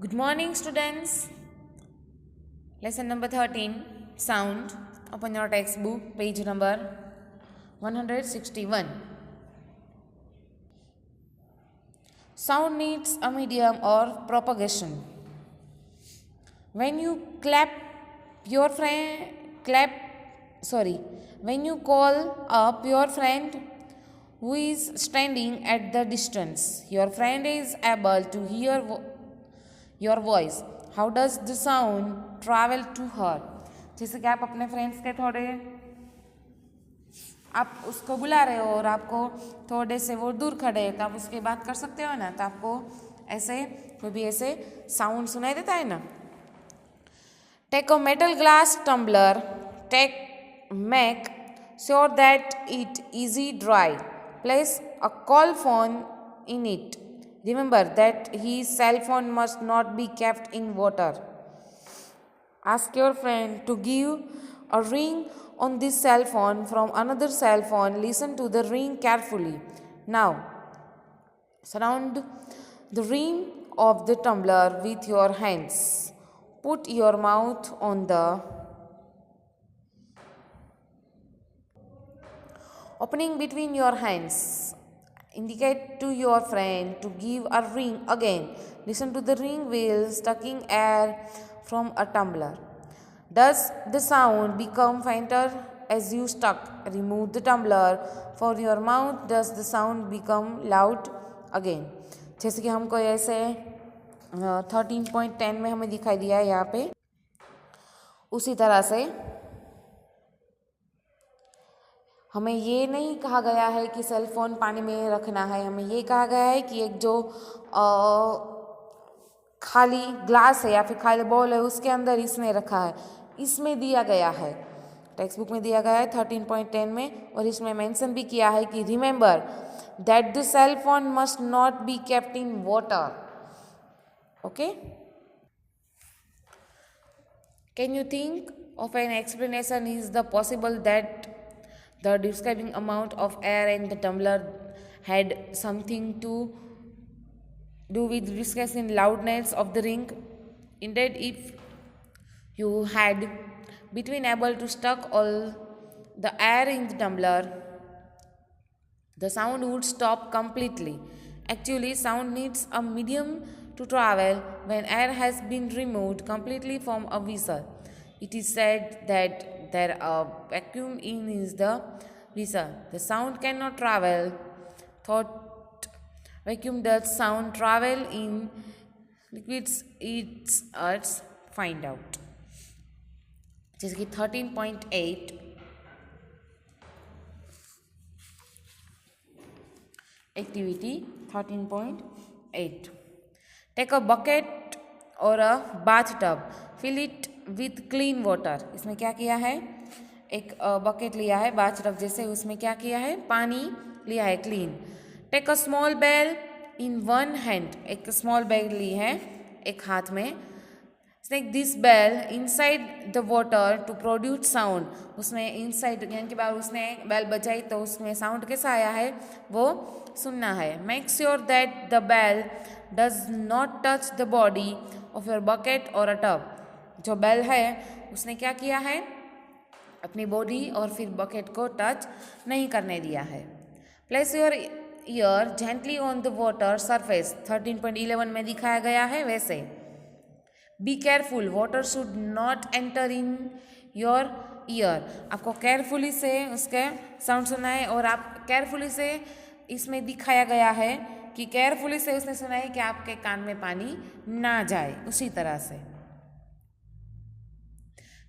Good morning, students. Lesson number 13, Sound. Open your textbook, page number 161. Sound needs a medium or propagation. When you when you call up your friend who is standing at the distance, your friend is able to hear your voice. How does the sound travel to her? जैसे कि आप अपने friends के आप उसको बुला रहे हो और आपको थोड़े से वो दूर खड़े हैं तो आप उसकी बात कर सकते हो ना, तो आपको ऐसे कोई भी ऐसे साउंड सुनाई देता है ना. Take a metal glass tumbler, make sure that it easy dry. Place a call phone in it. Remember that his cell phone must not be kept in water. Ask your friend to give a ring on this cell phone from another cell phone. Listen to the ring carefully. Now, surround the rim of the tumbler with your hands. Put your mouth on the opening between your hands. Indicate to your friend to give a ring again. Listen to the ring wheel sucking air from a tumbler. Does the sound become fainter as you suck? Remove the tumbler for your mouth. Does the sound become loud again? जैसे कि हमको ऐसे 13.10 में हमें दिखाई दिया है यहाँ पे, उसी तरह से हमें ये नहीं कहा गया है कि सेल फोन पानी में रखना है. हमें ये कहा गया है कि एक जो खाली ग्लास है या फिर खाली बॉल है उसके अंदर इसने रखा है. इसमें दिया गया है, टेक्स्ट बुक में दिया गया है 13.10 में, और इसमें मेंशन भी किया है कि remember that the cell phone must not be kept in water. Okay, can you think of an explanation is the possible that the describing amount of air in the tumbler had something to do with discussing loudness of the ring? Indeed, if you had been able to stuck all the air in the tumbler, the sound would stop completely. Actually, sound needs a medium to travel when air has been removed completely from a vessel. It is said that there a vacuum in is the vessel. The sound cannot travel. Thought vacuum does sound travel in liquids? It's find out. जैसे कि 13.8 activity 13.8. Take a bucket or a bathtub. Fill it with clean water. इसमें क्या किया है, एक bucket लिया है bathtub जैसे, उसमें क्या किया है, पानी लिया है clean. Take a small bell in one hand. एक स्मॉल बेल ली है एक हाथ में. Shake this bell inside the water to produce sound. उसमें इनसाइड यानी कि बाहर उसने बेल बजाई तो उसमें साउंड कैसा आया है वो सुनना है. Make sure that the bell does not touch the body of your bucket और अ टब. जो बेल है उसने क्या किया है, अपनी बॉडी और फिर बकेट को टच नहीं करने दिया है. Place your year gently on the water surface. 13.11 में दिखाया गया है वैसे. Be careful, water should not enter in your year. आपको केयरफुली से उसके साउंड सुना है, और आप केयरफुली से इसमें दिखाया गया है कि केयरफुली से उसने सुना है कि आपके कान में पानी ना जाए. उसी तरह से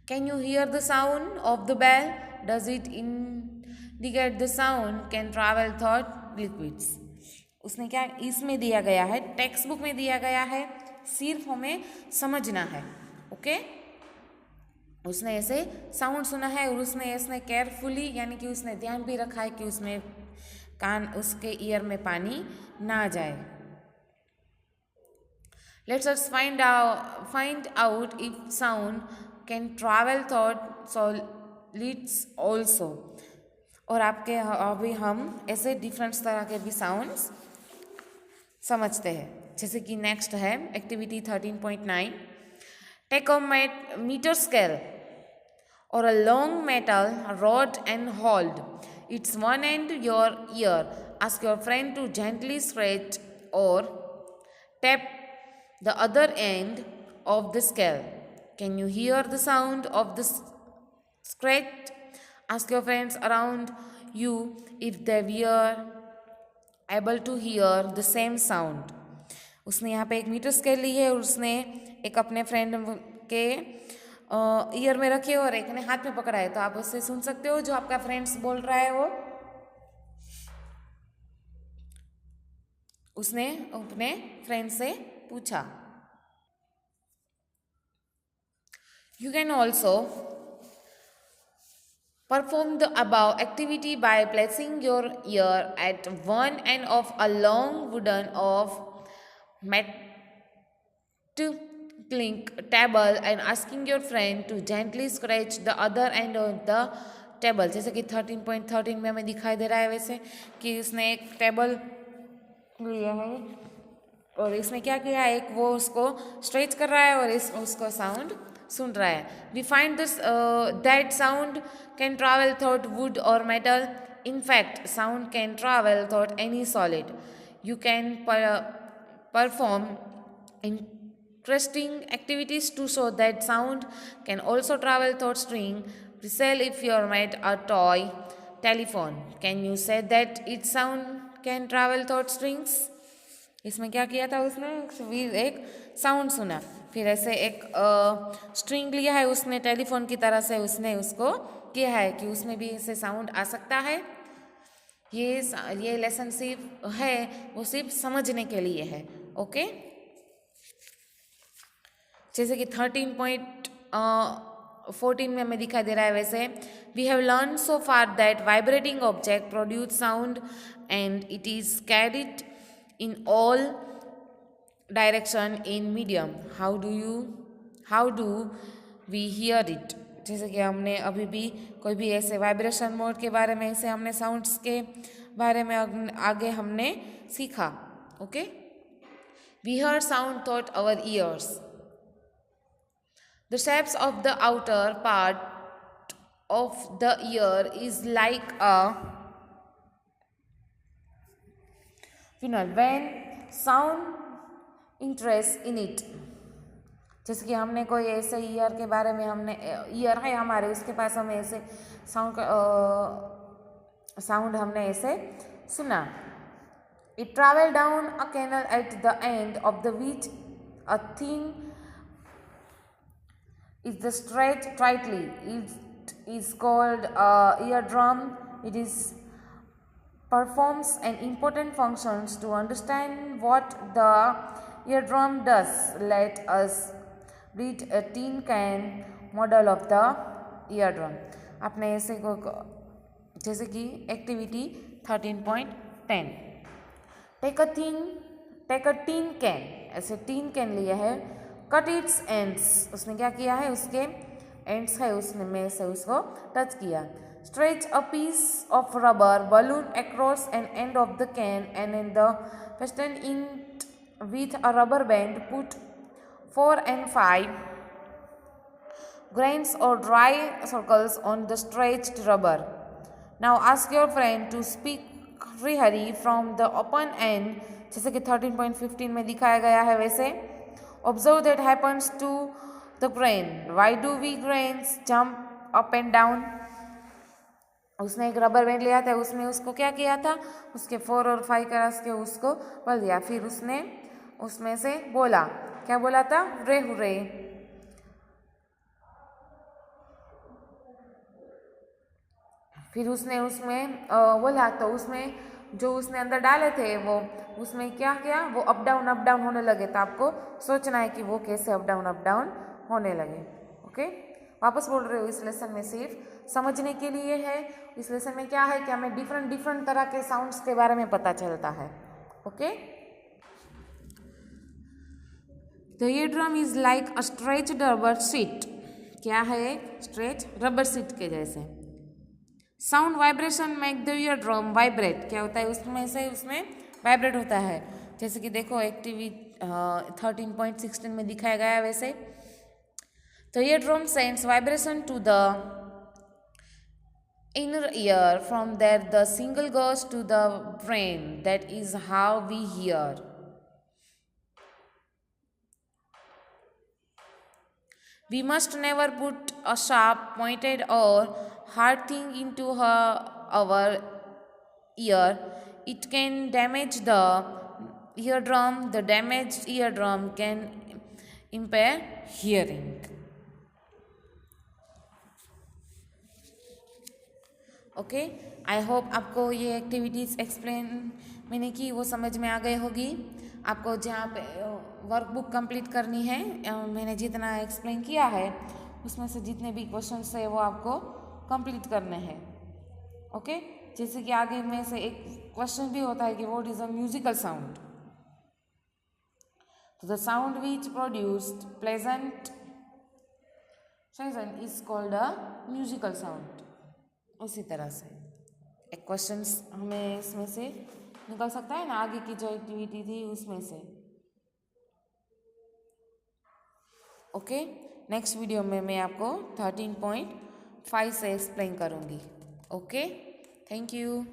Can you hear the sound of the bell? Does it indicate the sound can travel through liquids? उसने क्या इसमें दिया गया है, टेक्स्ट बुक में दिया गया है, सिर्फ हमें समझना है. ओके, उसने ऐसे साउंड सुना है और उसने केयरफुली यानी कि उसने ध्यान भी रखा है कि उसमें उसके ईयर में पानी ना जाए. Let's us find out if sound can travel through solids also. और अभी हम ऐसे डिफरेंट तरह के भी साउंड्स समझते हैं. जैसे कि नेक्स्ट है activity 13.9, take a metre scale or a long metal rod and hold its one end to your ear. Ask your friend to gently scratch or tap the other end of the scale. Can you hear the sound of the scratch? Ask your friends around you if they were able to hear the same sound. उसने यहाँ पे एक metre scale ली है और उसने एक अपने friend के ईयर में रखे और एक ने हाथ में पकड़ा है, तो आप उससे सुन सकते हो जो आपका फ्रेंड्स बोल रहा है वो उसने अपने फ्रेंड से पूछा. You can also perform the above activity by placing your ear at one end of a long wooden of metal table and asking your friend to gently scratch the other end of the table. जैसे कि 13.13 में हमें दिखाई दे रहा है वैसे कि उसने एक टेबल लिया है और इसमें क्या किया है, एक वो उसको स्ट्रेच कर रहा है और उसको साउंड सुन रहा है. We find this that sound can travel through wood or metal. In fact, sound can travel through any solid. You can perform interesting activities to show that sound can also travel through string. Resell if you made a toy telephone. Can you say that its sound can travel through strings? इसमें क्या किया था उसने, एक sound सुना, फिर ऐसे एक स्ट्रिंग लिया है उसने टेलीफोन की तरह से, उसने उसको किया है कि उसमें भी ऐसे साउंड आ सकता है. ये लेसन सिर्फ है वो सिर्फ समझने के लिए है. ओके, जैसे कि 13.14 में हमें दिखाई दे रहा है वैसे we have learn so far that vibrating object produce sound and it is carried in all direction in medium. How do we hear it. जैसे कि हमने अभी भी कोई भी ऐसे वाइब्रेशन मोड के बारे में ऐसे हमने साउंड्स के बारे में आगे हमने सीखा. Okay, we hear sound through our ears. The shapes of the outer part of the ear is like a funnel when sound enters in it. जैसे कि हमने कोई ऐसे ईयर के बारे में हमने ईयर है हमारे उसके पास हमें ऐसे साउंड हमने ऐसे सुना. It traveled down a canal at the end of the which a thin is the stretch tightly. It is called eardrum. It is performs an important functions. To understand what the eardrum does, let us read a tin can model of the eardrum. आपने ऐसे को जैसे कि activity 13.10 take a tin can, ऐसे tin can लिया है, cut it's ends, उसने क्या किया है उसके एंड्स है उसने में से उसको टच किया. Stretch a piece of rubber balloon across an end of the can and in the fasten it with a rubber band. Put 4 and 5 grains or dry circles on the stretched rubber. Now ask your friend to speak hurry from the open end. जैसे कि 13.15 में दिखाया गया है वैसे observe that happens to the grain. Why do we grains jump up and down? उसने एक rubber band लिया था, उसमें उसको क्या किया था, उसके 4 और 5 का रस के उसको बोल दिया. फिर उसने उसमें से बोला, क्या बोला था, हुर्रे हुर्रे. फिर उसने उसमें बोला तो उसमें जो उसने अंदर डाले थे वो उसमें क्या किया, वो अप डाउन होने लगे. तो आपको सोचना है कि वो कैसे अप डाउन होने लगे. ओके, वापस बोल रहे हो, इस लेसन में सिर्फ समझने के लिए है. इस लेसन में क्या है कि हमें डिफरेंट तरह के साउंड्स के बारे में पता चलता है. Okay, the eardrum is like a stretched rubber sheet. क्या है, स्ट्रेच रबर शीट के जैसे. Sound vibration make the eardrum vibrate. क्या होता है उसमें से उसमें वाइब्रेट होता है. जैसे कि देखो एक्टिविटी 13.16 में दिखाया गया है वैसे। The eardrum sends vibration to the inner ear. From there the signal goes to the brain. That is how we hear. We must never put a sharp, pointed or hard thing into our ear. It can damage the eardrum. The damaged eardrum can impair hearing. Okay, I hope आपको ये activities explain मैंने की वो समझ में आ गई होगी। आपको जहाँ पे वर्कबुक कंप्लीट करनी है, मैंने जितना एक्सप्लेन किया है उसमें से जितने भी क्वेश्चंस है वो आपको कंप्लीट करने हैं। ओके, जैसे कि आगे में से एक क्वेश्चन भी होता है कि what is a musical sound. तो the sound which produced pleasant sound is called a musical sound. उसी तरह से एक क्वेश्चंस हमें इसमें से निकल सकता है ना, आगे की जो एक्टिविटी थी उसमें से। ओके, नेक्स्ट वीडियो में मैं आपको 13.5 से एक्सप्लेन करूँगी। Okay, thank you.